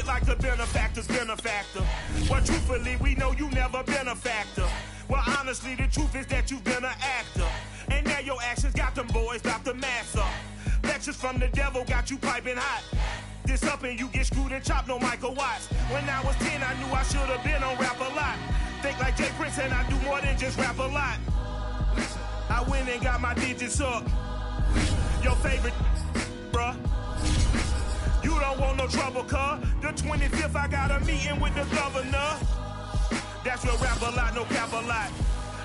it like the benefactor's benefactor. But truthfully, we know you never been a factor. Well, honestly, the truth is that you've been an actor. And now your actions got them boys about to mass up. Lectures from the devil got you piping hot. This up and you get screwed and chopped, no Michael Watts. When I was 10, I knew I should have been on Rap a Lot. Think like Jay Prince and I do more than just rap a lot. I went and got my digits up. Your favorite, bruh. You don't want no trouble, cuz. The 25th, I got a meeting with the governor. That's real Rap a Lot, no cap a lot.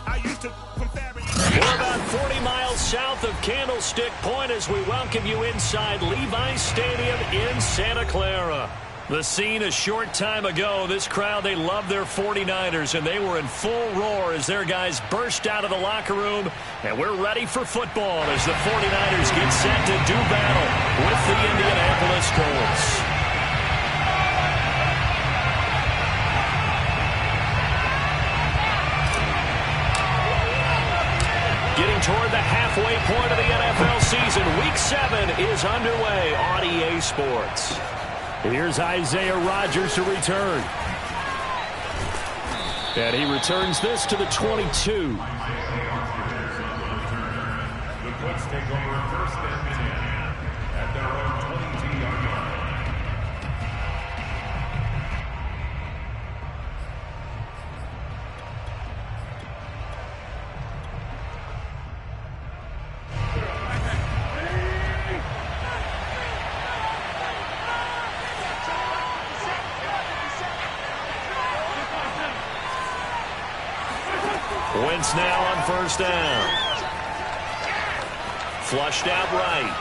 I used to from Fabry. We're about 40 miles south of Candlestick Point as we welcome you inside Levi's Stadium in Santa Clara. The scene a short time ago, this crowd, they love their 49ers, and they were in full roar as their guys burst out of the locker room, and we're ready for football as the 49ers get set to do battle with the Indianapolis Colts. Getting toward the halfway point of the NFL season, Week 7 is underway on EA Sports. Here's Isaiah Rodgers to return. And he returns this to the 22. The Colts take over first and 10 at their own 22-yard line. Wentz now on first down. Flushed out right.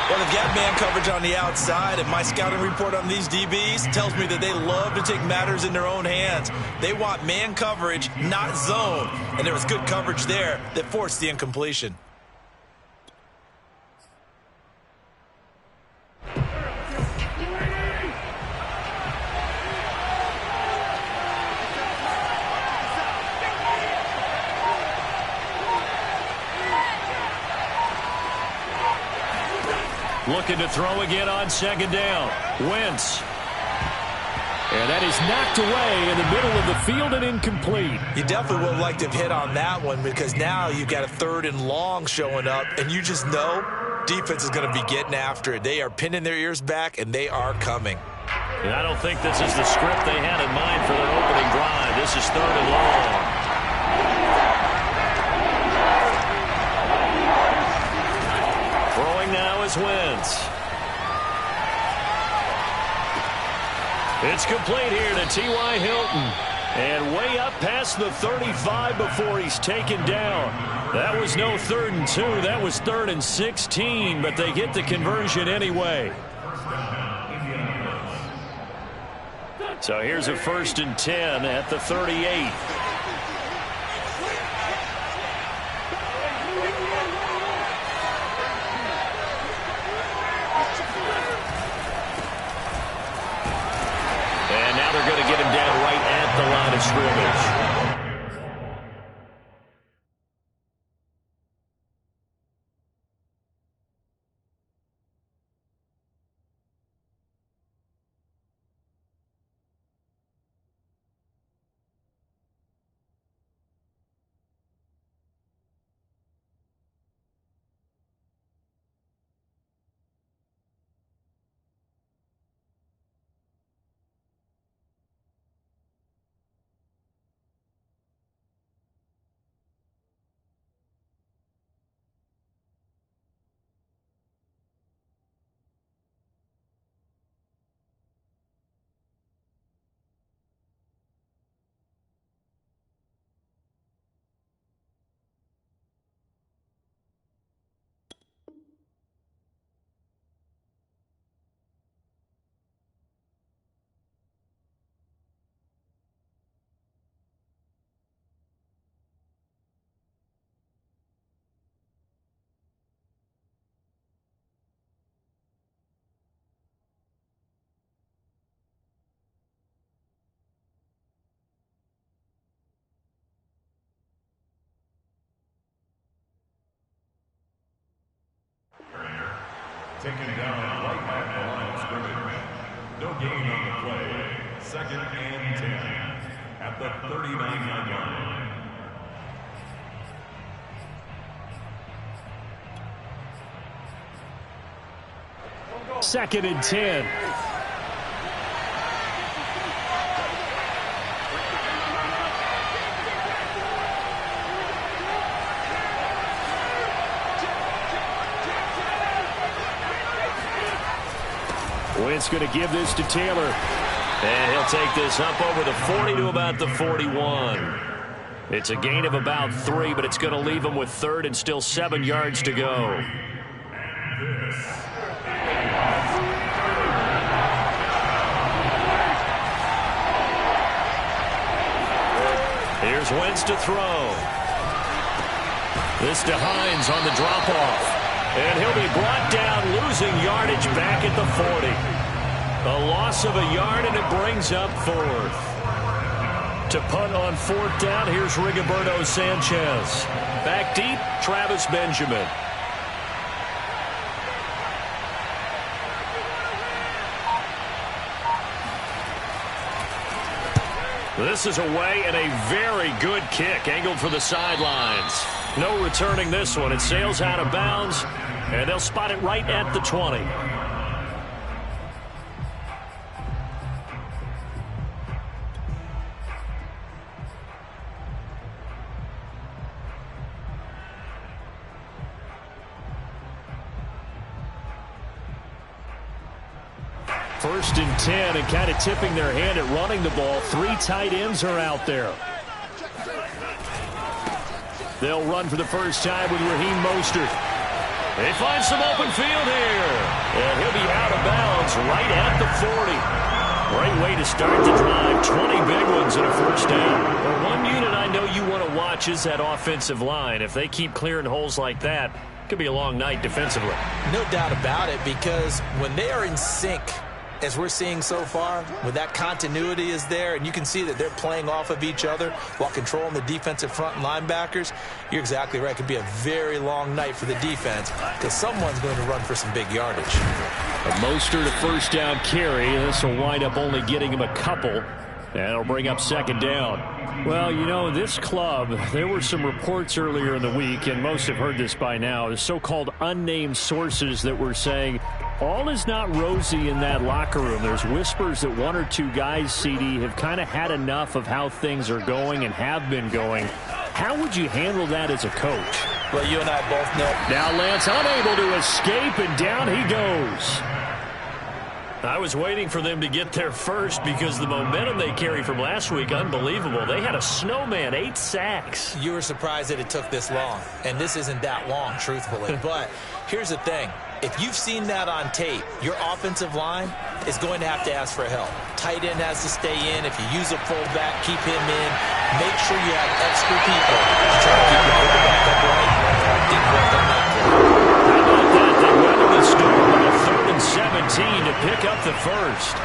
Well, they've got man coverage on the outside, and my scouting report on these DBs tells me that they love to take matters in their own hands. They want man coverage, not zone. And there was good coverage there that forced the incompletion. Looking to throw again on second down. Wentz. And that is knocked away in the middle of the field and incomplete. You definitely would like to have hit on that one because now you've got a 3rd and long showing up, and you just know defense is going to be getting after it. They are pinning their ears back, and they are coming. And I don't think this is the script they had in mind for their opening drive. This is 3rd and long. Throwing now is Wentz. It's complete here to T.Y. Hilton. And way up past the 35 before he's taken down. That was no 3rd and 2. That was 3rd and 16, but they get the conversion anyway. So here's a 1st and 10 at the 38. And now they're going to get him down right at the line of scrimmage. Taken down right at the line of scrimmage. No gain on the play. 2nd and 10 at the 39-yard line. 2nd and 10. Wentz going to give this to Taylor. And he'll take this up over the 40 to about the 41. It's a gain of about 3, but it's going to leave him with 3rd and still 7 yards to go. Here's Wentz to throw. This to Hines on the drop-off. And he'll be brought down, losing yardage back at the 40. A loss of a yard, and it brings up 4th. To punt on 4th down, here's Rigoberto Sanchez. Back deep, Travis Benjamin. This is away, and a very good kick angled for the sidelines. No returning this one. It sails out of bounds, and they'll spot it right at the 20. First and 10, and kind of tipping their hand at running the ball. 3 tight ends are out there. They'll run for the first time with Raheem Mostert. They find some open field here. And he'll be out of bounds right at the 40. Great way to start the drive. 20 big ones and a first down. Well, one unit I know you want to watch is that offensive line. If they keep clearing holes like that, it could be a long night defensively. No doubt about it, because when they are in sync, as we're seeing so far, when that continuity is there, and you can see that they're playing off of each other while controlling the defensive front and linebackers, you're exactly right. It could be a very long night for the defense because someone's going to run for some big yardage. Mostert, a first down carry. This will wind up only getting him a couple. That'll bring up 2nd down. Well, you know, this club, there were some reports earlier in the week, and most have heard this by now, the so-called unnamed sources that were saying all is not rosy in that locker room. There's whispers that 1 or 2 guys, CD, have kind of had enough of how things are going and have been going. How would you handle that as a coach? Well, you and I both know. Now Lance unable to escape, and down he goes. I was waiting for them to get there first because the momentum they carry from last week, unbelievable. They had a snowman, 8 sacks. You were surprised that it took this long, and this isn't that long, truthfully. But here's the thing. If you've seen that on tape, your offensive line is going to have to ask for help. Tight end has to stay in. If you use a fullback, keep him in. Make sure you have extra people to try to keep your quarterback upright. Didn't work on that play. How about that? They weathered the storm on a 3rd and 17 to pick up the first.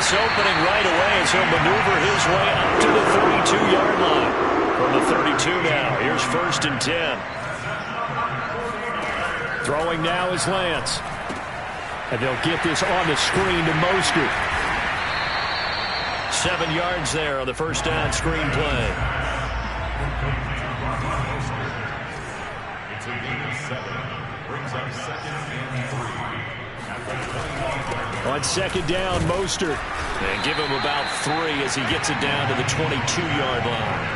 Opening right away as he'll maneuver his way up to the 32-yard line. From the 32 now, here's 1st and 10. Throwing now is Lance. And they'll get this on the screen to Mostert. 7 yards there on the first down screen play. It's a gain of 7. Brings up 2nd and 3. On 2nd down, Mostert. And give him about 3 as he gets it down to the 22-yard line.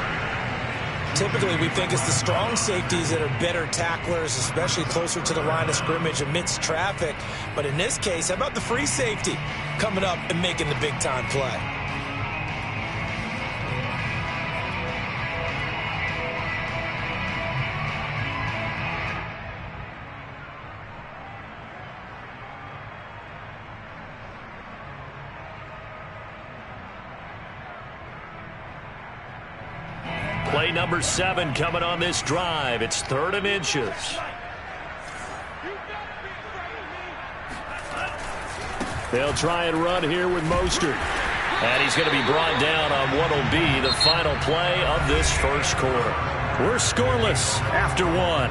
Typically, we think it's the strong safeties that are better tacklers, especially closer to the line of scrimmage amidst traffic. But in this case, how about the free safety coming up and making the big-time play? Play number 7 coming on this drive. It's 3rd and inches. They'll try and run here with Mostert. And he's going to be brought down on what will be the final play of this first quarter. We're scoreless after one.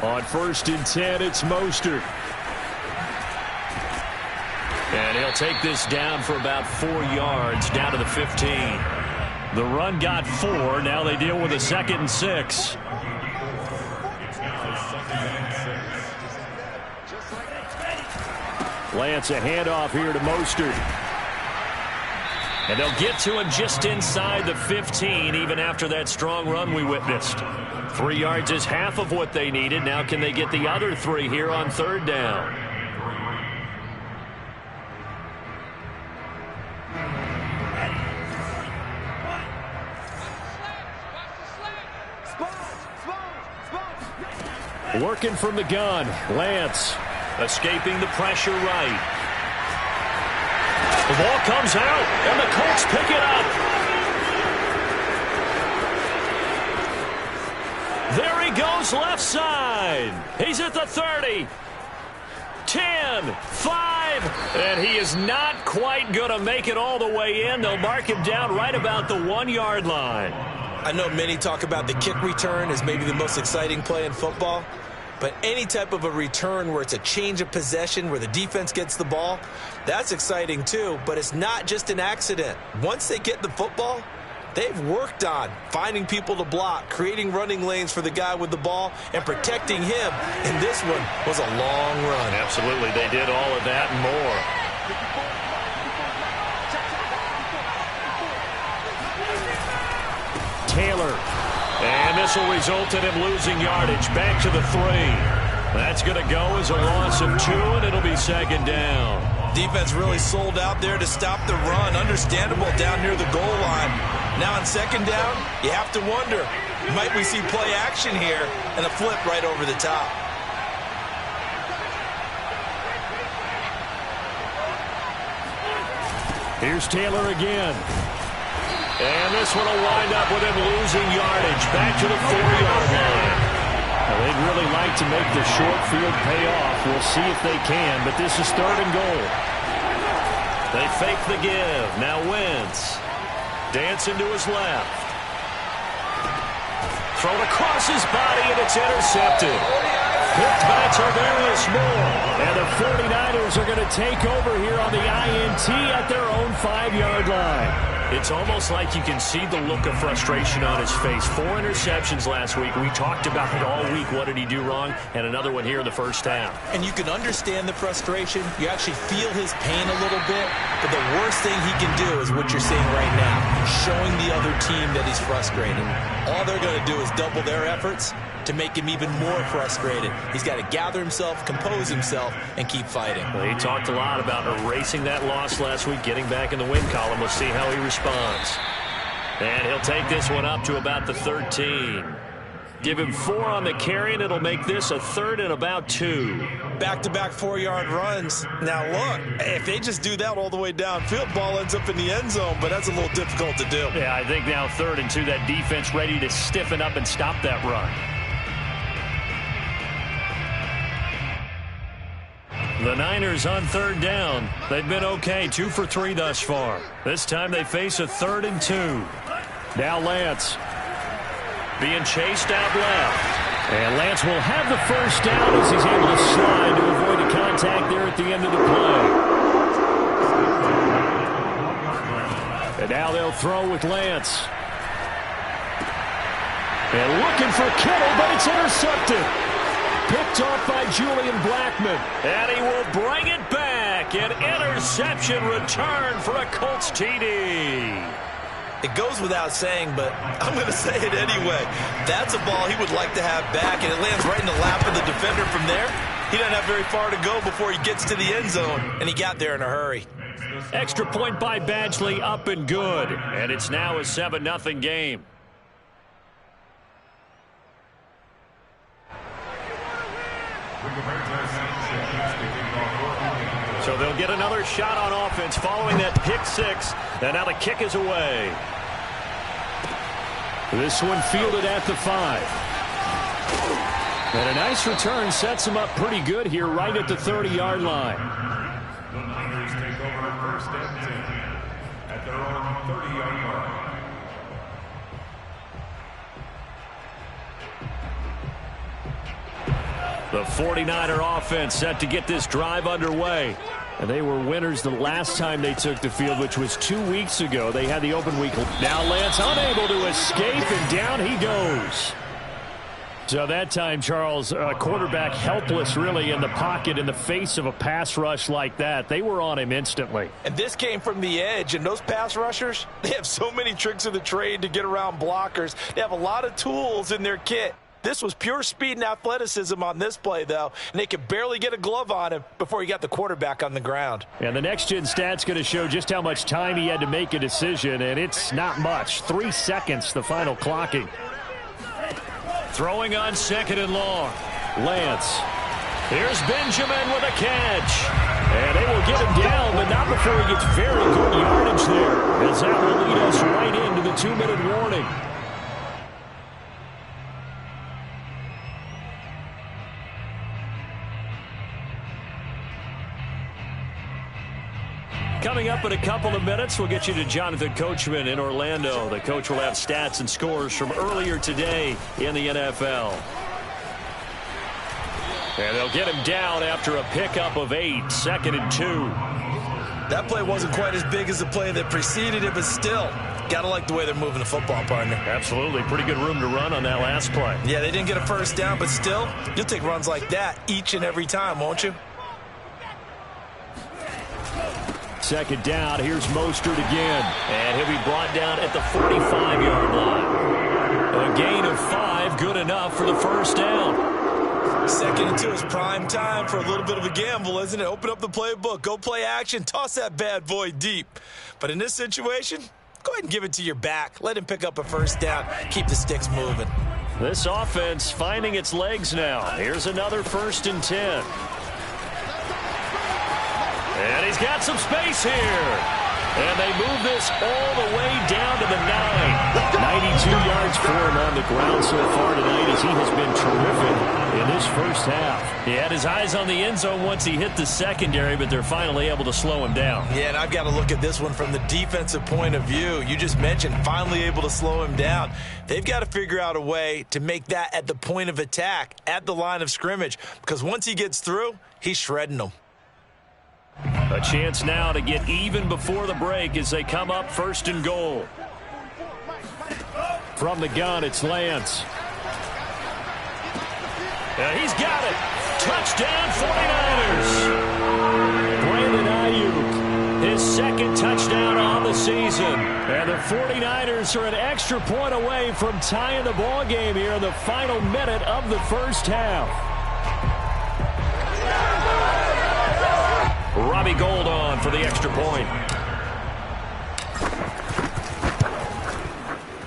On 1st and 10, it's Mostert. And he'll take this down for about 4 yards, down to the 15. The run got 4. Now they deal with a 2nd and 6. Lance, a handoff here to Mostert. And they'll get to him just inside the 15, even after that strong run we witnessed. 3 yards is half of what they needed. Now can they get the other 3 here on 3rd down? Working from the gun. Lance escaping the pressure right. The ball comes out, and the Colts pick it up. There he goes left side. He's at the 30. 10, 5, and he is not quite going to make it all the way in. They'll mark him down right about the 1-yard line. I know many talk about the kick return as maybe the most exciting play in football, but any type of a return where it's a change of possession, where the defense gets the ball, that's exciting too, but it's not just an accident. Once they get the football, they've worked on finding people to block, creating running lanes for the guy with the ball, and protecting him. And this one was a long run. Absolutely, they did all of that and more. Taylor. And this will result in him losing yardage. Back to the 3. That's going to go as a loss of 2, and it'll be 2nd down. Defense really sold out there to stop the run. Understandable down near the goal line. Now on 2nd down, you have to wonder, might we see play action here and a flip right over the top? Here's Taylor again. And this one will wind up with him losing yardage. Back to the 4-yard line. Well, they'd really like to make the short field pay off. We'll see if they can, but this is 3rd and goal. They fake the give. Now Wentz. Dancing to his left. Thrown across his body, and it's intercepted. Picked by Tarvarius Moore. And the 49ers are going to take over here on the INT at their own 5-yard line. It's almost like you can see the look of frustration on his face. 4 interceptions last week. We talked about it all week. What did he do wrong? And another one here in the first half. And you can understand the frustration. You actually feel his pain a little bit. But the worst thing he can do is what you're seeing right now, showing the other team that he's frustrated. All they're going to do is double their efforts to make him even more frustrated. He's got to gather himself, compose himself, and keep fighting. Well, he talked a lot about erasing that loss last week, getting back in the win column. We'll see how he responds. And he'll take this one up to about the 13. Give him 4 on the carry, and it'll make this a 3rd and about 2. Back-to-back 4-yard runs. Now, look, if they just do that all the way downfield, ball ends up in the end zone, but that's a little difficult to do. Yeah, I think now 3rd and 2, that defense ready to stiffen up and stop that run. The Niners on 3rd down. They've been okay, 2 for 3 thus far. This time they face a 3rd and 2. Now Lance being chased out left. And Lance will have the first down as he's able to slide to avoid the contact there at the end of the play. And now they'll throw with Lance. And looking for Kittle, but it's intercepted. Picked off by Julian Blackmon. And he will bring it back. An interception return for a Colts TD. It goes without saying, but I'm going to say it anyway. That's a ball he would like to have back, and it lands right in the lap of the defender from there. He doesn't have very far to go before he gets to the end zone, and he got there in a hurry. Extra point by Badgley, up and good. And it's now a 7-0 game. So they'll get another shot on offense following that pick six. And now the kick is away. This one fielded at the 5. And a nice return sets him up pretty good here right at the 30-yard line. The Niners take over 1st and 10 at their own 30-yard line. The 49er offense set to get this drive underway. And they were winners the last time they took the field, which was 2 weeks ago. They had the open week. Now Lance unable to escape, and down he goes. So that time, Charles, quarterback helpless really in the pocket in the face of a pass rush like that. They were on him instantly. And this came from the edge, and those pass rushers, they have so many tricks of the trade to get around blockers. They have a lot of tools in their kit. This was pure speed and athleticism on this play, though, and they could barely get a glove on him before he got the quarterback on the ground. And the next-gen stat's going to show just how much time he had to make a decision, and it's not much. 3 seconds, the final clocking. Throwing on 2nd and long. Lance. Here's Benjamin with a catch. And they will get him down, but not before he gets very good yardage there, as that will lead us right into the 2-minute warning. Coming up in a couple of minutes, we'll get you to Jonathan Coachman in Orlando. The coach will have stats and scores from earlier today in the NFL. And they'll get him down after a pickup of 8, 2nd and 2. That play wasn't quite as big as the play that preceded it, but still, gotta like the way they're moving the football, partner. Absolutely. Pretty good room to run on that last play. Yeah, they didn't get a first down, but still, you'll take runs like that each and every time, won't you? 2nd down, here's Mostert again. And he'll be brought down at the 45-yard line. A gain of 5, good enough for the first down. 2nd and 2 is prime time for a little bit of a gamble, isn't it? Open up the playbook, go play action, toss that bad boy deep. But in this situation, go ahead and give it to your back. Let him pick up a first down, keep the sticks moving. This offense finding its legs now. Here's another 1st and 10. And he's got some space here. And they move this all the way down to the 9. 92 yards for him on the ground so far tonight as he has been terrific in this first half. He had his eyes on the end zone once he hit the secondary, but they're finally able to slow him down. Yeah, and I've got to look at this one from the defensive point of view. You just mentioned finally able to slow him down. They've got to figure out a way to make that at the point of attack, at the line of scrimmage, because once he gets through, he's shredding them. A chance now to get even before the break as they come up 1st and goal. From the gun, it's Lance. And he's got it. Touchdown, 49ers. Brandon Ayuk, his 2nd touchdown on the season. And the 49ers are an extra point away from tying the ball game here in the final minute of the first half. Robbie Gould on for the extra point.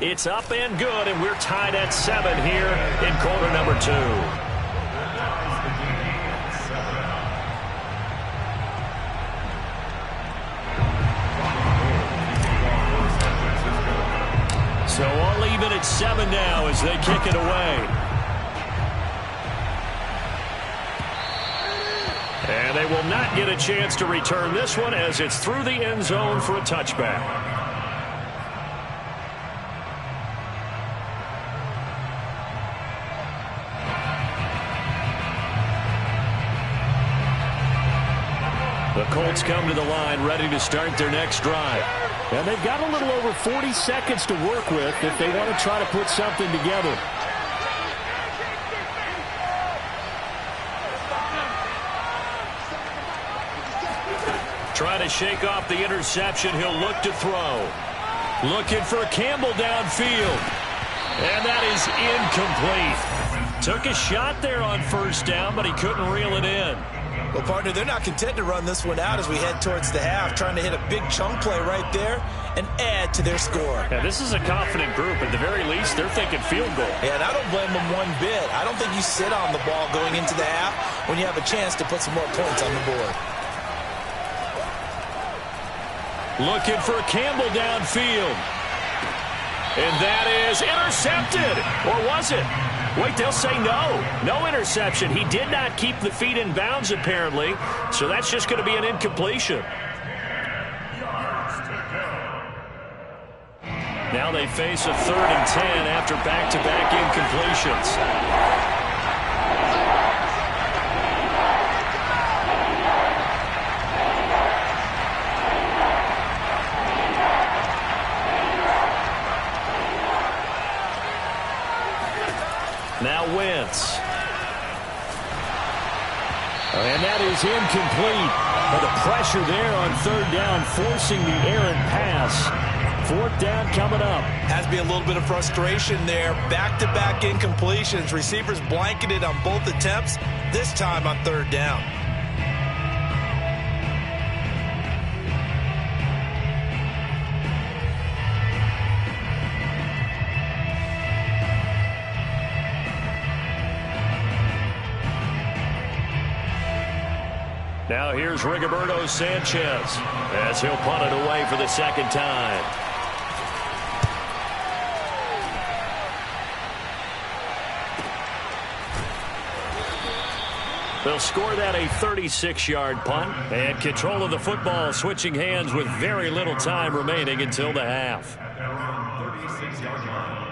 It's up and good, and we're tied at 7 here in quarter number 2. So all even at 7 now as they kick it away. And they will not get a chance to return this one as it's through the end zone for a touchback. The Colts come to the line ready to start their next drive. And they've got a little over 40 seconds to work with if they want to try to put something together. Trying to shake off the interception. He'll look to throw. Looking for Campbell downfield. And that is incomplete. Took a shot there on 1st down, but he couldn't reel it in. Well, partner, they're not content to run this one out as we head towards the half, trying to hit a big chunk play right there and add to their score. Yeah, this is a confident group. At the very least, they're thinking field goal. Yeah, and I don't blame them one bit. I don't think you sit on the ball going into the half when you have a chance to put some more points on the board. Looking for Campbell downfield. And that is intercepted. Or was it? Wait, they'll say no. No interception. He did not keep the feet in bounds, apparently. So that's just going to be an incompletion. Now they face a 3rd and 10 after back-to-back incompletions. Now Wentz. And that is incomplete. But the pressure there on 3rd down, forcing the errant pass. 4th down coming up. Has to be a little bit of frustration there. Back-to-back incompletions. Receivers blanketed on both attempts, this time on 3rd down. Now here's Rigoberto Sanchez as he'll punt it away for the 2nd time. They'll score that a 36-yard punt, and control of the football switching hands with very little time remaining until the half. At their own 36-yard line.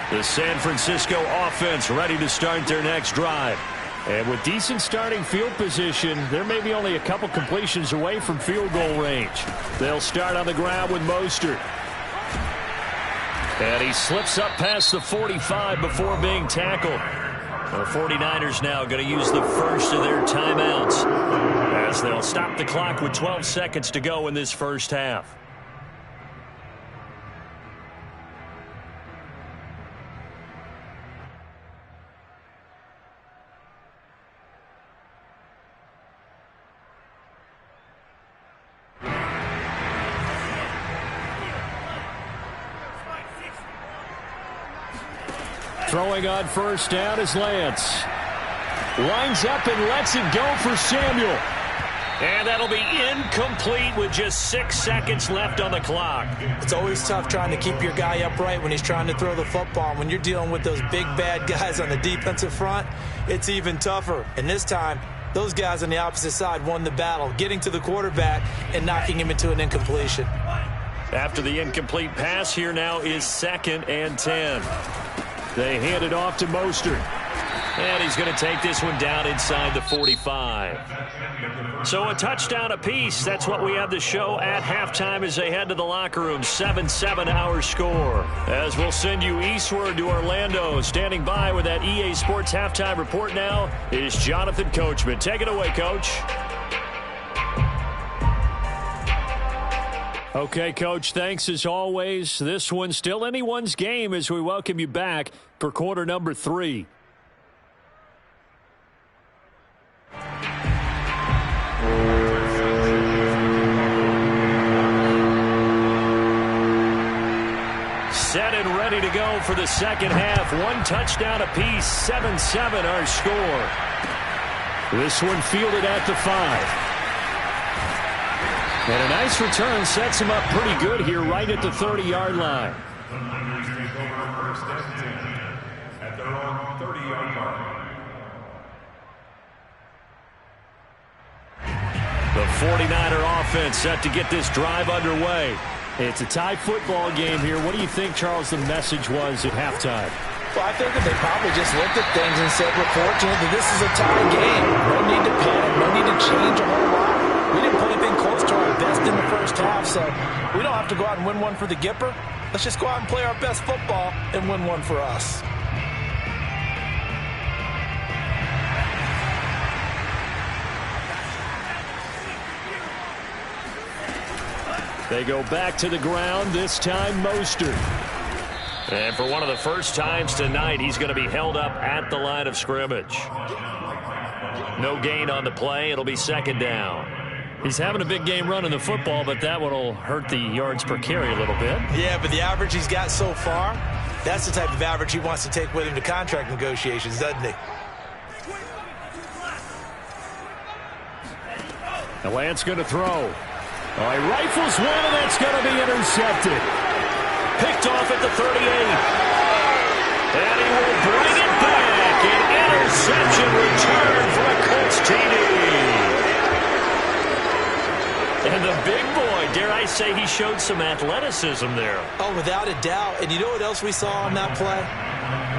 The San Francisco offense ready to start their next drive. And with decent starting field position, there may be only a couple completions away from field goal range. They'll start on the ground with Mostert. And he slips up past the 45 before being tackled. The 49ers now going to use the first of their timeouts as they'll stop the clock with 12 seconds to go in this first half. Throwing on 1st down is Lance. Winds up and lets it go for Samuel. And that'll be incomplete with just 6 seconds left on the clock. It's always tough trying to keep your guy upright when he's trying to throw the football. When you're dealing with those big bad guys on the defensive front, it's even tougher. And this time, those guys on the opposite side won the battle, getting to the quarterback and knocking him into an incompletion. After the incomplete pass, here now is 2nd and 10. They hand it off to Mostert. And he's going to take this one down inside the 45. So a touchdown apiece. That's what we have to show at halftime as they head to the locker room. 7-7 our score. As we'll send you eastward to Orlando. Standing by with that EA Sports halftime report now is Jonathan Coachman. Take it away, Coach. Okay, Coach, thanks as always. This one's still anyone's game as we welcome you back for quarter number 3. Set and ready to go for the second half. 1 touchdown apiece, 7-7 our score. This one fielded at the 5. And a nice return sets him up pretty good here right at the 30-yard line. The Niners take over 1st and 10 at their own 30-yard line. The 49er offense set to get this drive underway. It's a tie football game here. What do you think, Charles, the message was at halftime? Well, I think that they probably just looked at things and said, we're fortunate that this is a tie game. No need to panic. No need to change a whole lot. We didn't put anything close to our best in the first half, so we don't have to go out and win one for the Gipper. Let's just go out and play our best football and win one for us. They go back to the ground, this time Mostert. And for one of the first times tonight, he's going to be held up at the line of scrimmage. No gain on the play. It'll be second down. He's having a big game running the football, but that one will hurt the yards per carry a little bit. Yeah, but the average he's got so far, that's the type of average he wants to take with him to contract negotiations, doesn't he? The Lance going to throw. He rifles one, and that's going to be intercepted. Picked off at the 38. And he will bring it back. An interception return for a Colts TD. And the big boy, dare I say, he showed some athleticism there. Oh, without a doubt. And you know what else we saw on that play?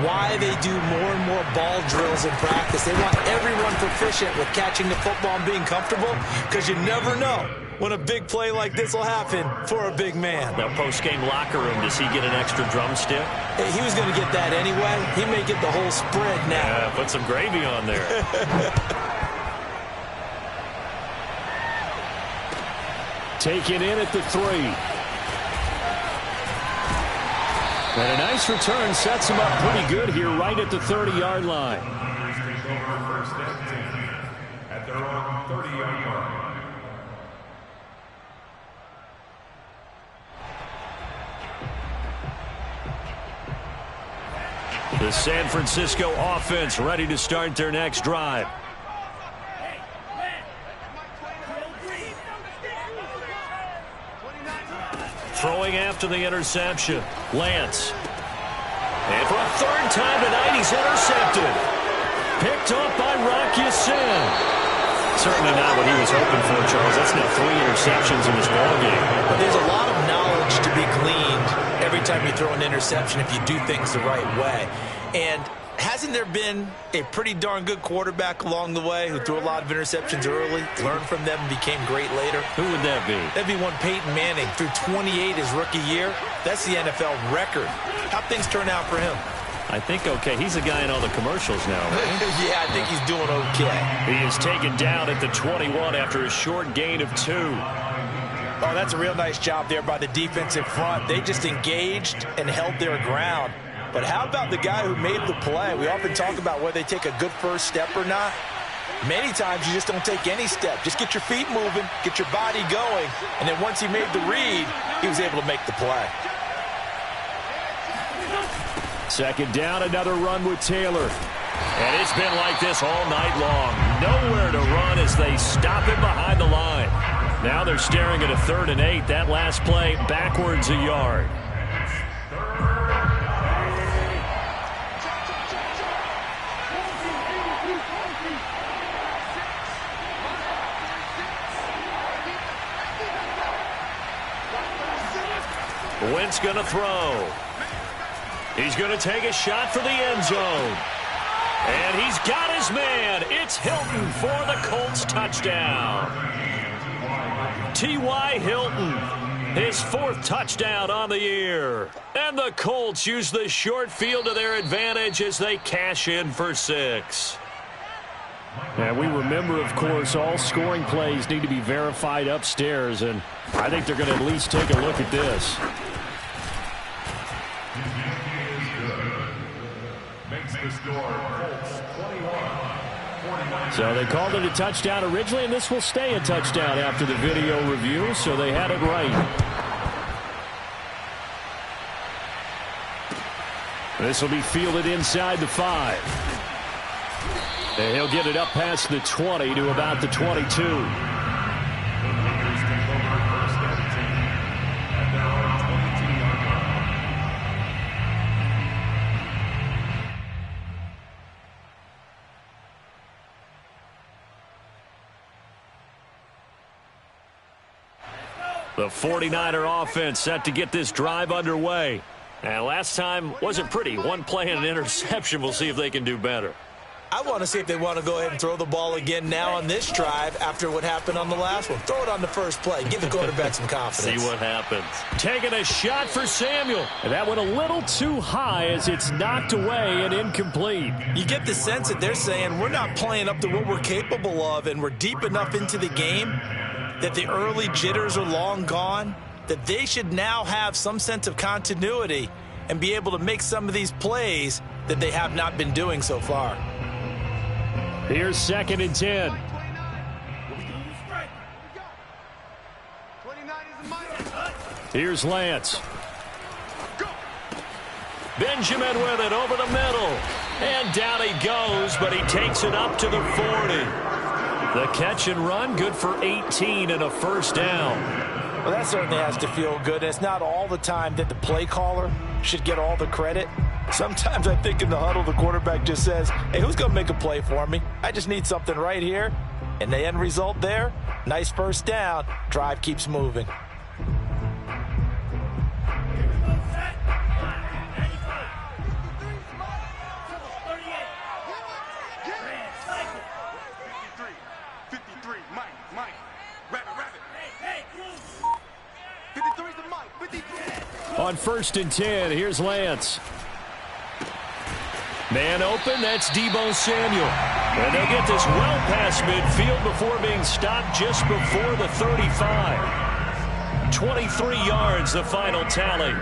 Why they do more and more ball drills in practice. They want everyone proficient with catching the football and being comfortable, because you never know when a big play like this will happen for a big man. Now, post-game locker room, does he get an extra drumstick? He was going to get that anyway. He may get the whole spread now. Yeah, put some gravy on there. Taken in at the 3. And a nice return sets him up pretty good here right at the 30-yard line. At their own 30-yard line. The San Francisco offense ready to start their next drive. Throwing after the interception. Lance. And for a third time tonight, he's intercepted. Picked off by Rock Ya-Sin. Certainly not what he was hoping for, Charles. That's now 3 interceptions in this ballgame. But there's a lot of knowledge to be gleaned every time you throw an interception if you do things the right way. And hasn't there been a pretty darn good quarterback along the way who threw a lot of interceptions early, learned from them, and became great later? Who would that be? That'd be one Peyton Manning. Threw 28 his rookie year. That's the NFL record. How'd things turn out for him? I think okay. He's a guy in all the commercials now, right? Yeah, I think he's doing okay. He is taken down at the 21 after a short gain of 2. Oh, that's a real nice job there by the defensive front. They just engaged and held their ground. But how about the guy who made the play? We often talk about whether they take a good first step or not. Many times you just don't take any step. Just get your feet moving, get your body going, and then once he made the read, he was able to make the play. Second down, another run with Taylor. And it's been like this all night long. Nowhere to run as they stop him behind the line. Now they're staring at a 3rd and 8. That last play backwards a yard. Wentz going to throw. He's going to take a shot for the end zone. And he's got his man. It's Hilton for the Colts touchdown. T.Y. Hilton, his 4th touchdown on the year. And the Colts use the short field to their advantage as they cash in for 6. And we remember, of course, all scoring plays need to be verified upstairs, and I think they're going to at least take a look at this. Makes the score Colts 21. So they called it a touchdown originally, and this will stay a touchdown after the video review, so they had it right. This will be fielded inside the 5. And he'll get it up past the 20 to about the 22. The 49er offense set to get this drive underway. And last time wasn't pretty. One play and an interception. We'll see if they can do better. I want to see if they want to go ahead and throw the ball again now on this drive after what happened on the last one. Throw it on the first play. Give the quarterback some confidence. See what happens. Taking a shot for Samuel. And that went a little too high as it's knocked away and incomplete. You get the sense that they're saying we're not playing up to what we're capable of, and we're deep enough into the game that the early jitters are long gone, that they should now have some sense of continuity and be able to make some of these plays that they have not been doing so far. Here's 2nd and 10. Here's Lance. Benjamin with it over the middle. And down he goes, but he takes it up to the 40. The catch and run, good for 18 and a first down. Well, that certainly has to feel good. It's not all the time that the play caller should get all the credit. Sometimes I think in the huddle, the quarterback just says, hey, who's going to make a play for me? I just need something right here. And the end result there, nice first down. Drive keeps moving. On 1st and 10, here's Lance. Man open, that's Deebo Samuel. And they'll get this well past midfield before being stopped just before the 35. 23 yards, the final tally.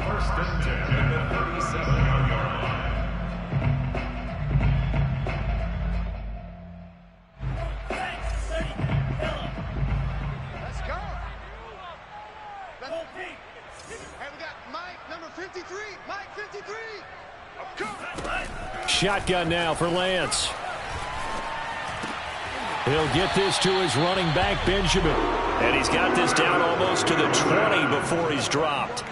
1st and 10 at the 37-yard line. Let's go. Hey, we got Mike, number 53. Mike, 53. Shotgun now for Lance. He'll get this to his running back, Benjamin. And he's got this down almost to the 20 before he's dropped.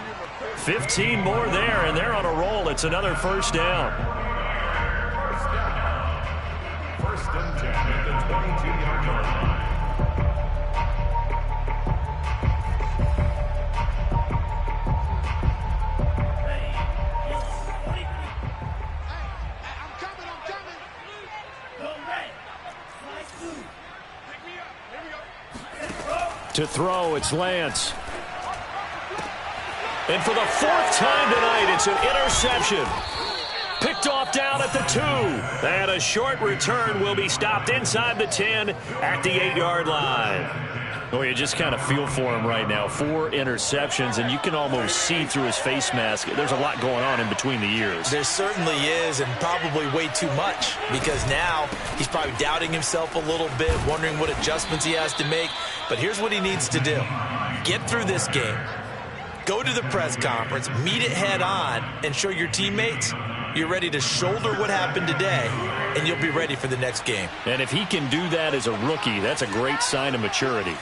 15 more there, and they're on a roll. It's another first down. 1st and 10 at the 22-yard line. To throw, it's Lance. And for the 4th time tonight, it's an interception. Picked off down at the 2. And a short return will be stopped inside the 10 at the 8-yard line. Oh, you just kind of feel for him right now. 4 interceptions, and you can almost see through his face mask. There's a lot going on in between the ears. There certainly is, and probably way too much, because now he's probably doubting himself a little bit, wondering what adjustments he has to make. But here's what he needs to do. Get through this game. Go to the press conference, meet it head on, and show your teammates you're ready to shoulder what happened today, and you'll be ready for the next game. And if he can do that as a rookie, that's a great sign of maturity.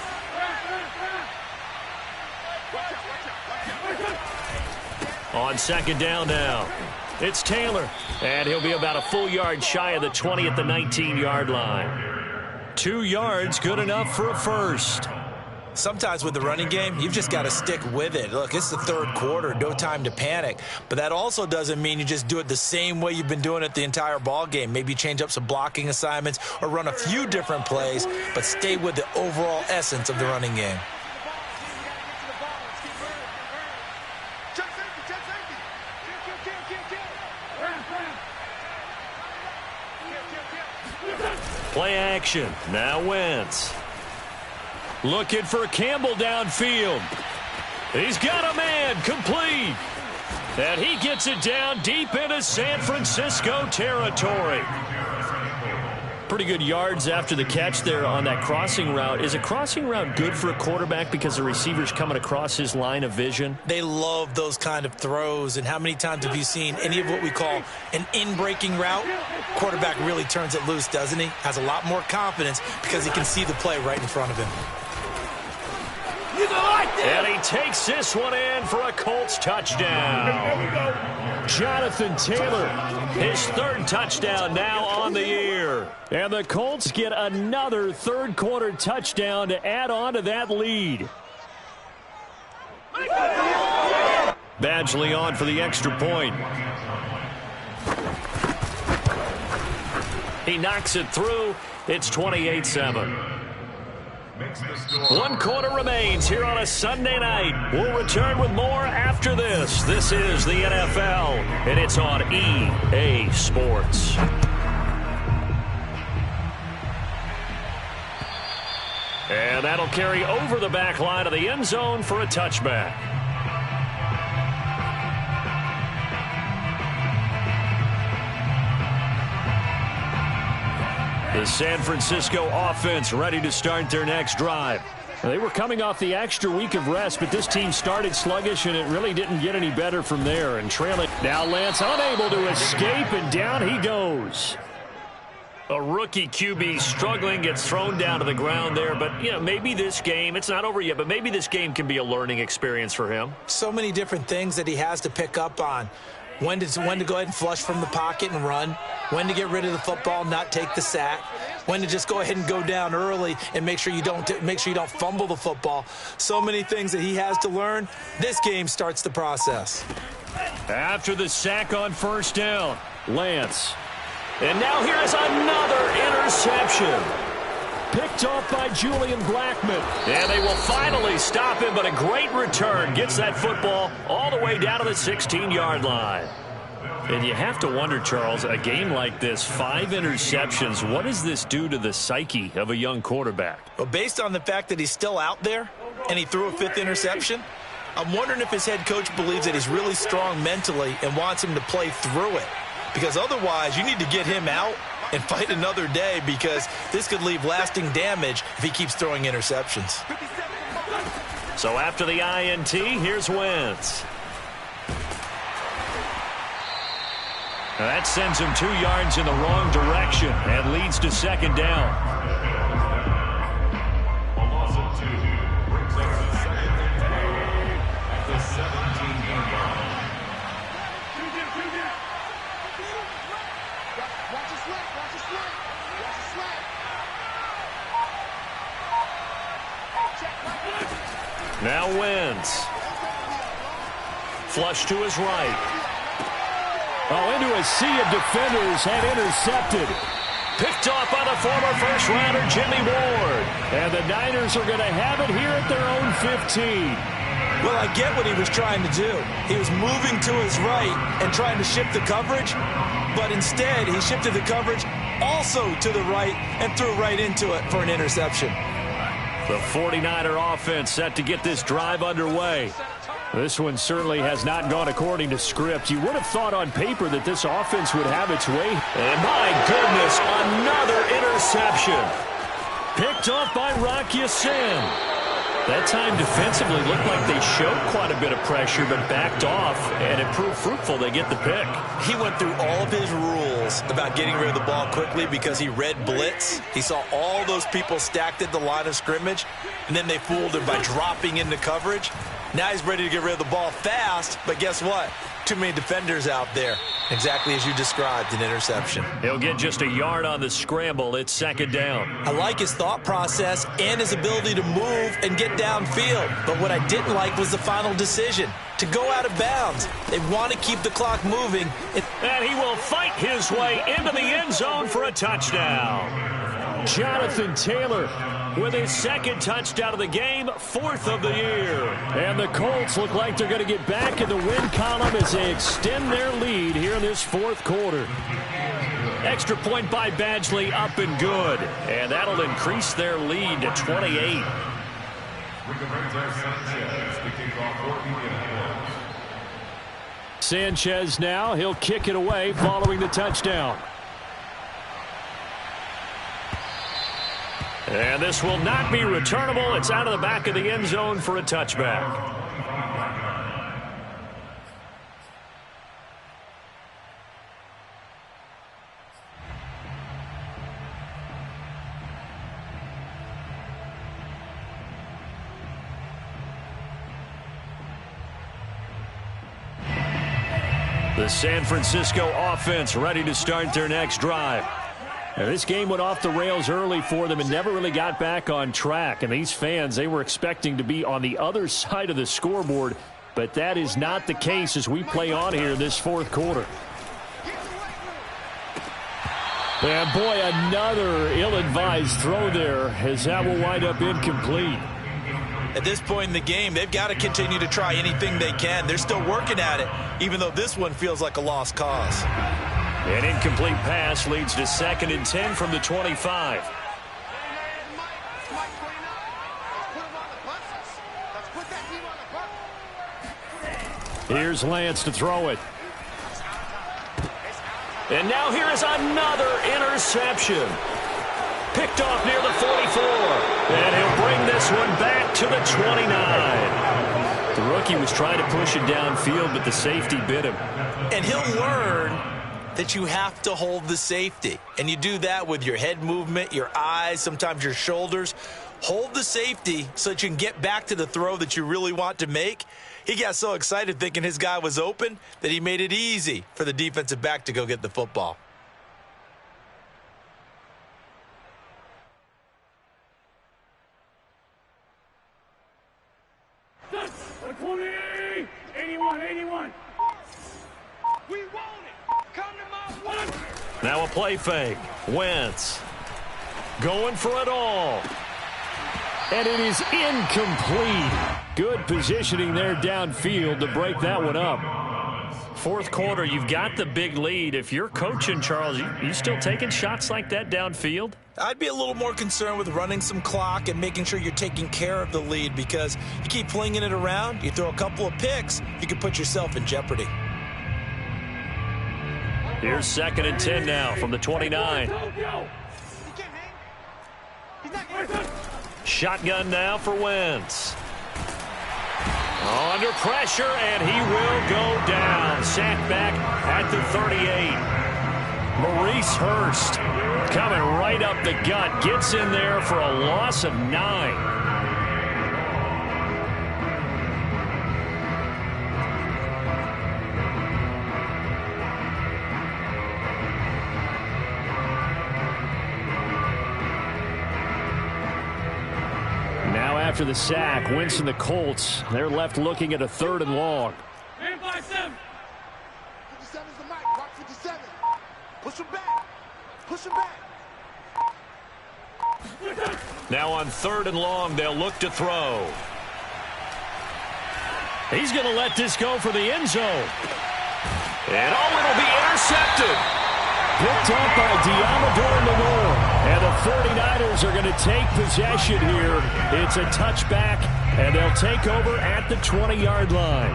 On 2nd down now, it's Taylor. And he'll be about a full yard shy of the 20 at the 19-yard line. 2 yards, good enough for a first. Sometimes with the running game, you've just got to stick with it. Look, it's the 3rd quarter, no time to panic. But that also doesn't mean you just do it the same way you've been doing it the entire ball game. Maybe change up some blocking assignments or run a few different plays, but stay with the overall essence of the running game. Play action. Now Wentz. Looking for Campbell downfield. He's got a man, complete. And he gets it down deep into San Francisco territory. Pretty good yards after the catch there on that crossing route. Is a crossing route good for a quarterback because the receiver's coming across his line of vision? They love those kind of throws. And how many times have you seen any of what we call an in-breaking route? Quarterback really turns it loose, doesn't he? Has a lot more confidence because he can see the play right in front of him. And he takes this one in for a Colts touchdown. Jonathan Taylor, his 3rd touchdown now on the year. And the Colts get another 3rd quarter touchdown to add on to that lead. Badgley on for the extra point. He knocks it through. It's 28-7. One quarter remains here on a Sunday night. We'll return with more after this. This is the NFL, and it's on EA Sports. And that'll carry over the back line of the end zone for a touchback. The San Francisco offense ready to start their next drive. They were coming off the extra week of rest, but this team started sluggish, and it really didn't get any better from there. And trailing. Now Lance unable to escape, and down he goes. A rookie QB struggling, gets thrown down to the ground there. But, maybe this game, it's not over yet, but maybe this game can be a learning experience for him. So many different things that he has to pick up on. When to go ahead and flush from the pocket and run. When to get rid of the football, not take the sack. When to just go ahead and go down early and make sure you don't fumble the football. So many things that he has to learn. This game starts the process. After the sack on first down, Lance. And now here's another interception. Picked off by Julian Blackmon. And they will finally stop him, but a great return. Gets that football all the way down to the 16-yard line. And you have to wonder, Charles, a game like this, 5 interceptions, what does this do to the psyche of a young quarterback? Well, based on the fact that he's still out there and he threw a 5th interception, I'm wondering if his head coach believes that he's really strong mentally and wants him to play through it. Because otherwise, you need to get him out and fight another day, because this could leave lasting damage if he keeps throwing interceptions. So after the INT, here's Wentz. Now that sends him 2 yards in the wrong direction and leads to second down. A loss of 2 brings us to second and 12 at the 17-yard line. Watch the slack, watch the slack, watch the slack. Now Wentz. Flush to his right. Into a sea of defenders and intercepted. Picked off by the former first-rounder Jimmy Ward. And the Niners are going to have it here at their own 15. Well, I get what he was trying to do. He was moving to his right and trying to shift the coverage, but instead he shifted the coverage also to the right and threw right into it for an interception. The 49er offense set to get this drive underway. This one certainly has not gone according to script. You would have thought on paper that this offense would have its way. And my goodness, another interception. Picked off by Rock Ya-Sin. That time defensively looked like they showed quite a bit of pressure but backed off, and it proved fruitful. They get the pick. He went through all of his rules about getting rid of the ball quickly because he read blitz. He saw all those people stacked at the line of scrimmage, and then they fooled him by dropping into coverage. Now he's ready to get rid of the ball fast, but guess what? Too many defenders out there. Exactly as you described, an interception. He'll get just a yard on the scramble. It's second down. I like his thought process and his ability to move and get downfield. But what I didn't like was the final decision, to go out of bounds. They want to keep the clock moving. And he will fight his way into the end zone for a touchdown. Jonathan Taylor with his second touchdown of the game, 4th of the year. And the Colts look like they're going to get back in the win column as they extend their lead here in this 4th quarter. Extra point by Badgley, up and good. And that'll increase their lead to 28. Sanchez now, he'll kick it away following the touchdown. And this will not be returnable. It's out of the back of the end zone for a touchback. The San Francisco offense ready to start their next drive. Now, this game went off the rails early for them and never really got back on track. And these fans, they were expecting to be on the other side of the scoreboard. But that is not the case as we play on here this 4th quarter. And boy, another ill-advised throw there, as that will wind up incomplete. At this point in the game, they've got to continue to try anything they can. They're still working at it, even though this one feels like a lost cause. An incomplete pass leads to 2nd and 10 from the 25. Here's Lance to throw it. And now here is another interception. Picked off near the 44. And he'll bring this one back to the 29. The rookie was trying to push it downfield, but the safety bit him. And he'll learn that you have to hold the safety. And you do that with your head movement, your eyes, sometimes your shoulders. Hold the safety so that you can get back to the throw that you really want to make. He got so excited thinking his guy was open that he made it easy for the defensive back to go get the football. Now a play fake. Wentz going for it all. And it is incomplete. Good positioning there downfield to break that one up. 4th quarter, you've got the big lead. If you're coaching, Charles, you still taking shots like that downfield? I'd be a little more concerned with running some clock and making sure you're taking care of the lead, because you keep flinging it around, you throw a couple of picks, you can put yourself in jeopardy. Here's 2nd and 10 now from the 29. Shotgun now for Wentz. Under pressure, and he will go down. Sacked back at the 38. Maurice Hurst coming right up the gut. Gets in there for a loss of 9. After the sack, Wentz and the Colts, they're left looking at a 3rd and long. 57 is the mic. Rock 57. Push him back. Push him back. Now on 3rd and long, they'll look to throw. He's going to let this go for the end zone. And it'll be intercepted. Picked up by Diamador Lenore. And the 49ers are going to take possession here. It's a touchback, and they'll take over at the 20-yard line.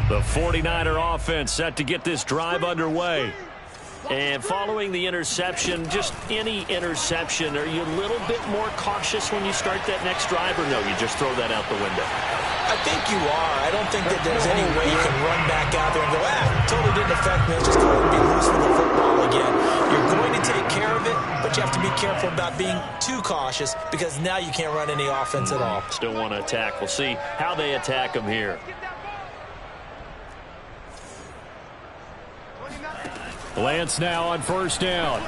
The 49er offense set to get this drive underway. And following the interception, just any interception, are you a little bit more cautious when you start that next drive, or no, you just throw that out the window? I think you are. I don't think that there's any way you can run back out there and go, totally didn't affect me. Let's just go ahead and be loose with the football again. You're going to take care of it, but you have to be careful about being too cautious, because now you can't run any offense at all. Still want to attack. We'll see how they attack them here. Lance now on 1st down.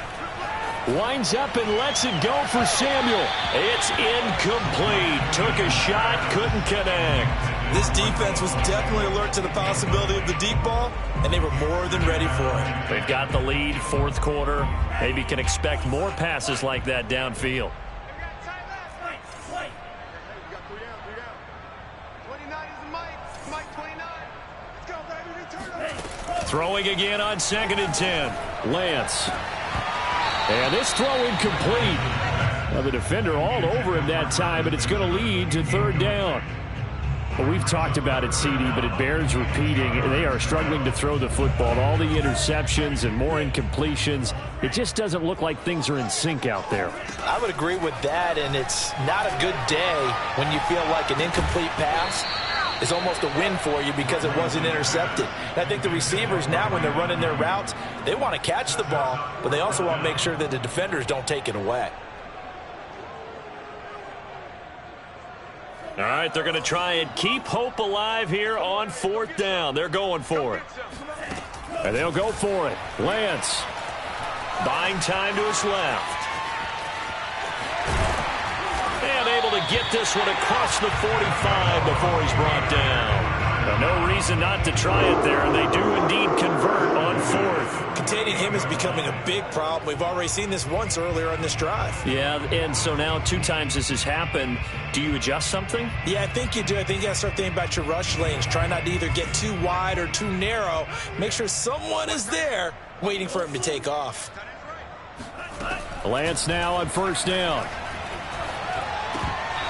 Winds up and lets it go for Samuel. It's incomplete. Took a shot, couldn't connect. This defense was definitely alert to the possibility of the deep ball, and they were more than ready for it. They've got the lead, 4th quarter. Maybe can expect more passes like that downfield. Throwing again on 2nd and 10. Lance. And this throw incomplete. Well, the defender all over him that time, but it's going to lead to 3rd down. Well, we've talked about it, CD, but it bears repeating. They are struggling to throw the football. All the interceptions and more incompletions. It just doesn't look like things are in sync out there. I would agree with that, and it's not a good day when you feel like an incomplete pass is almost a win for you because it wasn't intercepted. And I think the receivers now, when they're running their routes, they want to catch the ball, but they also want to make sure that the defenders don't take it away. All right, they're going to try and keep hope alive here on 4th down. They're going for it. And they'll go for it. Lance buying time to his left. And able able to get this one across the 45 before he's brought down. No reason not to try it there, and they do indeed convert on fourth. Containing him is becoming a big problem. We've already seen this once earlier on this drive. Yeah, and so now 2 times this has happened. Do you adjust something? Yeah, I think you do. I think you got to start thinking about your rush lanes. Try not to either get too wide or too narrow. Make sure someone is there waiting for him to take off. Lance now on first down.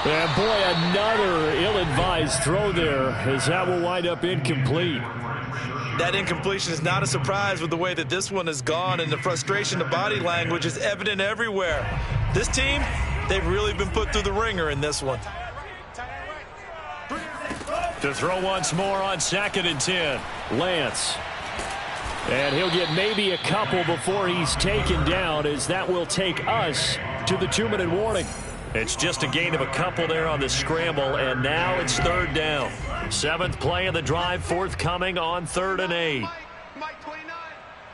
And boy, another ill-advised throw there, as that will wind up incomplete. That incompletion is not a surprise with the way that this one has gone, and the frustration, the body language is evident everywhere. This team, they've really been put through the ringer in this one. To throw once more on 2nd and 10. Lance. And he'll get maybe a couple before he's taken down, as that will take us to the 2-minute warning. It's just a gain of a couple there on the scramble, and now it's 3rd down. 7th play of the drive, forthcoming on 3rd and 8. Mike 29.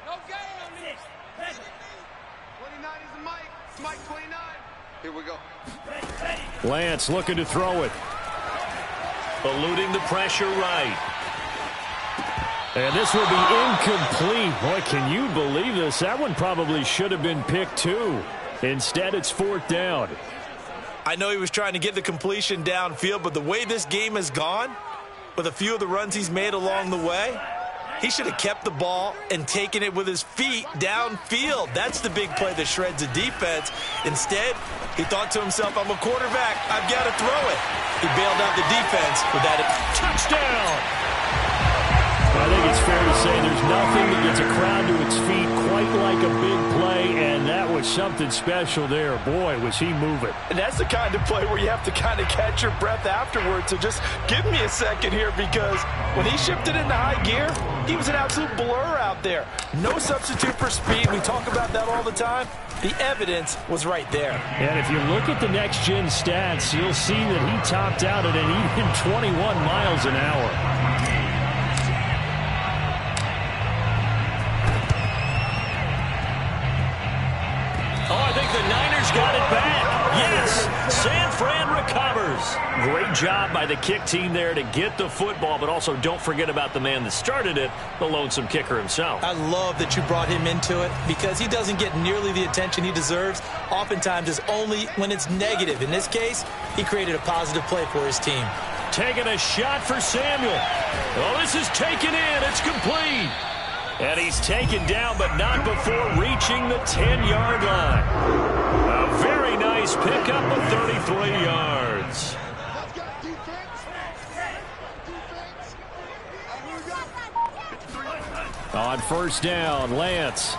No game on this. 29 is the Mike. It's Mike 29. Here we go. Lance looking to throw it. Eluding the pressure right. And this will be incomplete. Boy, can you believe this? That one probably should have been picked too. Instead, it's 4th down. I know he was trying to get the completion downfield, but the way this game has gone, with a few of the runs he's made along the way, he should have kept the ball and taken it with his feet downfield. That's the big play that shreds a defense. Instead, he thought to himself, I'm a quarterback, I've got to throw it. He bailed out the defense with that touchdown. I think it's fair to say there's nothing that gets a crowd to its feet quite like a big play, and that was something special there. Boy, was he moving. And that's the kind of play where you have to kind of catch your breath afterwards. So just give me a second here, because when he shifted into high gear, he was an absolute blur out there. No substitute for speed. We talk about that all the time. The evidence was right there. And if you look at the next-gen stats, you'll see that he topped out at an even 21 miles an hour. The Niners got it back. Yes, San Fran recovers. Great job by the kick team there to get the football, but also don't forget about the man that started it, the lonesome kicker himself. I love that you brought him into it, because he doesn't get nearly the attention he deserves. Oftentimes it's only when it's negative. In this case, he created a positive play for his team. Taking a shot for Samuel. Oh, this is taken in. It's complete. And he's taken down, but not before reaching the 10-yard line. A very nice pickup of 33 yards. On first down, Lance.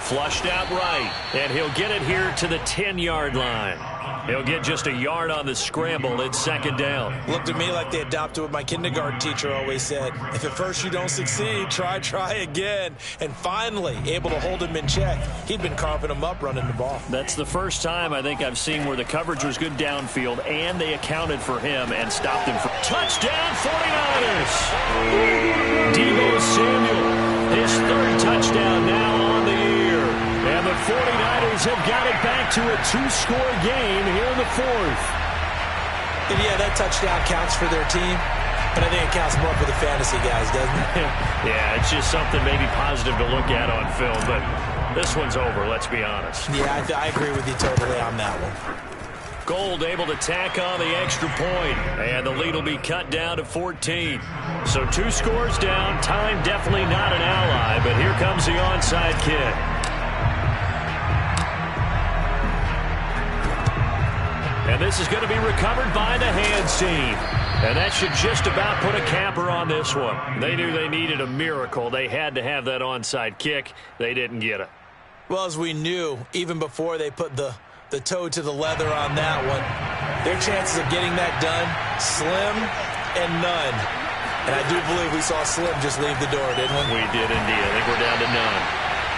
Flushed out right, and he'll get it here to the 10-yard line. He'll get just a yard on the scramble. It's 2nd down. Looked to me like they adopted what my kindergarten teacher always said. If at first you don't succeed, try again. And finally, able to hold him in check. He'd been carving him up running the ball. That's the first time I think I've seen where the coverage was good downfield, and they accounted for him and stopped him. Touchdown, 49ers! Deebo Samuel, his 3rd touchdown now on the year. And the 49ers have got it back to a 2-score game here in the 4th. And yeah, that touchdown counts for their team, but I think it counts more for the fantasy guys, doesn't it? Yeah, it's just something maybe positive to look at on film, but this one's over, let's be honest. Yeah, I agree with you totally on that one. Gold able to tack on the extra point, and the lead will be cut down to 14. So 2 scores down, time definitely not an ally, but here comes the onside kick. And this is going to be recovered by the hands team. And that should just about put a capper on this one. They knew they needed a miracle. They had to have that onside kick. They didn't get it. Well, as we knew, even before they put the toe to the leather on that one, their chances of getting that done, slim and none. And I do believe we saw Slim just leave the door, didn't we? We did indeed. I think we're down to none.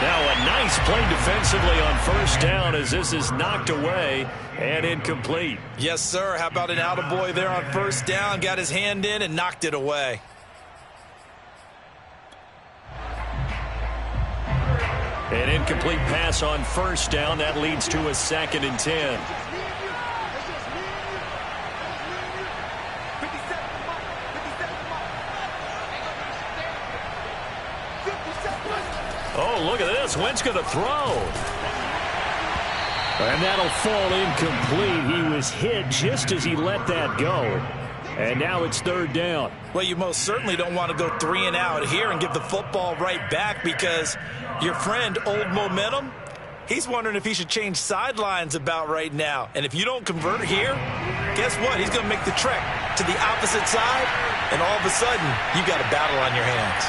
Now a nice play defensively on first down as this is knocked away and incomplete. Yes, sir. How about an attaboy there on first down? Got his hand in and knocked it away. An incomplete pass on first down. That leads to a 2nd and 10. Oh, look at this. Wentz going to throw. And that'll fall incomplete. He was hit just as he let that go. And now it's third down. Well, you most certainly don't want to go 3 and out here and give the football right back, because your friend, Old Momentum, he's wondering if he should change sidelines about right now. And if you don't convert here, guess what? He's going to make the trek to the opposite side, and all of a sudden, you've got a battle on your hands.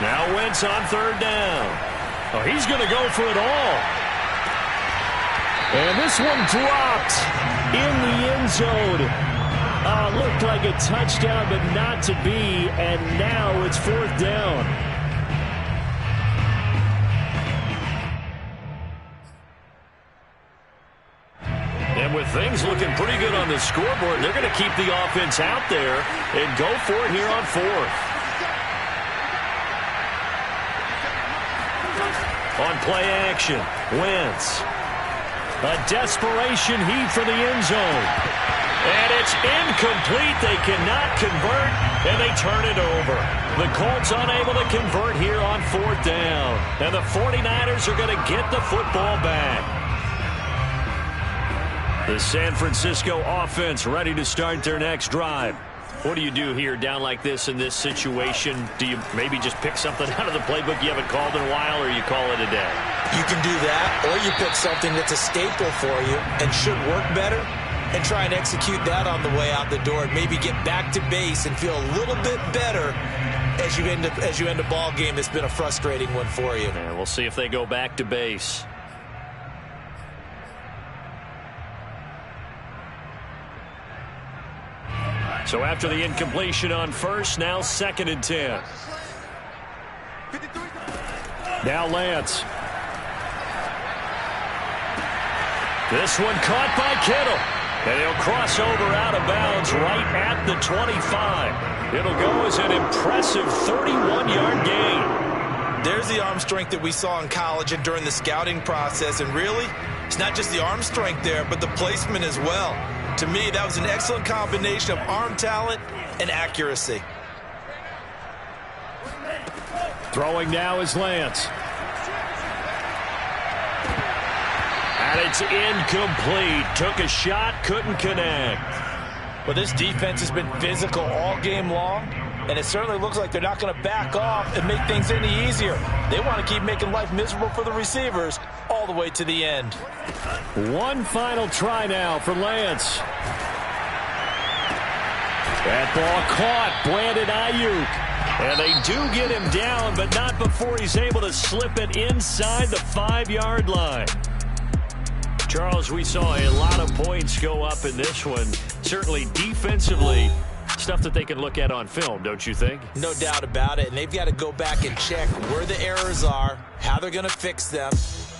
Now Wentz on third down. Oh, he's going to go for it all. And this one dropped in the end zone. Looked like a touchdown, but not to be. And now it's fourth down. And with things looking pretty good on the scoreboard, they're going to keep the offense out there and go for it here on fourth. On play action, Wentz. A desperation heave for the end zone. And it's incomplete. They cannot convert, and they turn it over. The Colts unable to convert here on fourth down. And the 49ers are going to get the football back. The San Francisco offense ready to start their next drive. What do you do here down like this in this situation? Do you maybe just pick something out of the playbook you haven't called in a while, or you call it a day? You can do that, or you pick something that's a staple for you and should work better, and try and execute that on the way out the door, and maybe get back to base and feel a little bit better as you end a ball game that's been a frustrating one for you. And we'll see if they go back to base. So after the incompletion on first, now 2nd and 10. Now Lance. This one caught by Kittle. And he'll cross over out of bounds right at the 25. It'll go as an impressive 31-yard gain. There's the arm strength that we saw in college and during the scouting process. And really, it's not just the arm strength there, but the placement as well. To me, that was an excellent combination of arm talent and accuracy. Throwing now is Lance. And it's incomplete. Took a shot, couldn't connect. Well, this defense has been physical all game long, and it certainly looks like they're not going to back off and make things any easier. They want to keep making life miserable for the receivers all the way to the end. One final try now for Lance. That ball caught. Brandon Ayuk. And they do get him down, but not before he's able to slip it inside the 5-yard line. Charles, we saw a lot of points go up in this one. Certainly defensively, stuff that they can look at on film, don't you think? No doubt about it. And they've got to go back and check where the errors are, how they're going to fix them,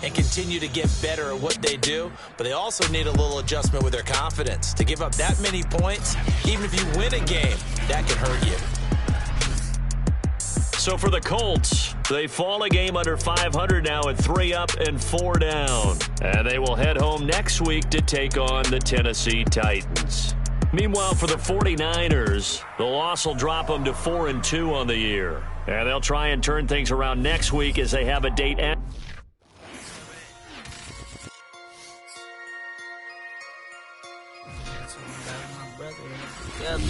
and continue to get better at what they do. But they also need a little adjustment with their confidence. To give up that many points, even if you win a game, that can hurt you. So for the Colts, they fall a game under 500 now at 3 up and 4 down. And they will head home next week to take on the Tennessee Titans. Meanwhile, for the 49ers, the loss will drop them to 4-2 on the year. And they'll try and turn things around next week as they have a date at Yep.